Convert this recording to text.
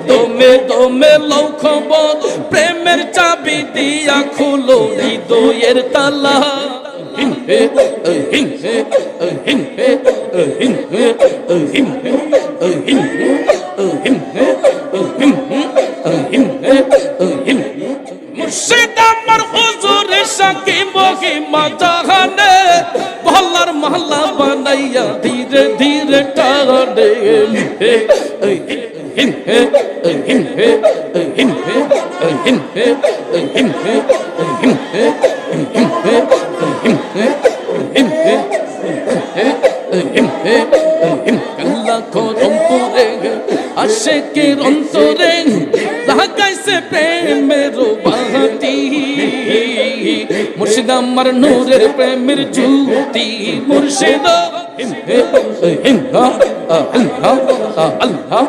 দমে দমে লও খবর প্রেমের চাবি দিয়া খুলো হৃদয়ের তালা মুর্শিদ আমার হুজুরে সাকি মহিমা জাহানে মহল্লার মহল্লা বানাইয়া ধীরে ধীরে টানে আশিকের অন্তরে লাগাইছে প্রেমের বাতি মুর্শিদ আমার নূরের প্রেমের জ্যোতি মুর্শিদ আল্লাহ